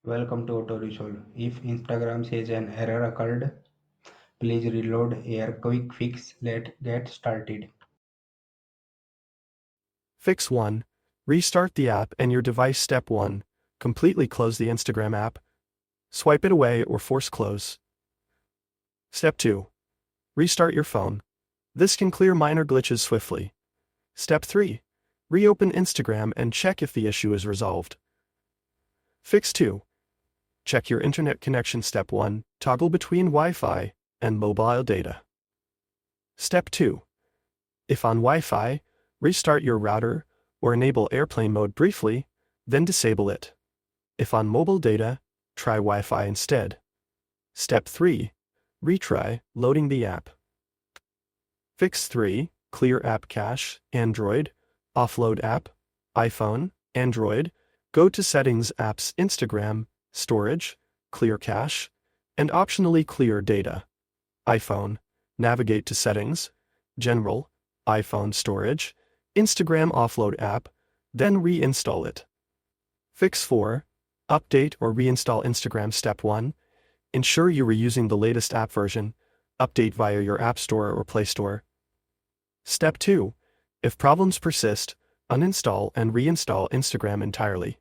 Welcome to Auto Resolve. If Instagram says an error occurred, please reload a quick fix. Let's get started. Fix 1. Restart the app and your device. Step 1. Completely close the Instagram app. Swipe it away or force close. Step 2. Restart your phone. This can clear minor glitches swiftly. Step 3. Reopen Instagram and check if the issue is resolved. Fix 2. Check your internet connection. Step 1. Toggle between Wi-Fi and mobile data. Step 2. If on Wi-Fi, restart your router or enable airplane mode briefly, then disable it. If on mobile data, try Wi-Fi instead. Step 3. Retry loading the app. Fix 3. Clear app cache, Android, offload app, iPhone, Android, go to Settings, Apps, Instagram, Storage, Clear cache, and optionally clear data. iPhone, navigate to Settings, General, iPhone Storage, Instagram offload app, then reinstall it. Fix 4. Update or reinstall Instagram. Step 1. Ensure you are using the latest app version. Update via your App Store or Play Store. Step 2. If problems persist, uninstall and reinstall Instagram entirely.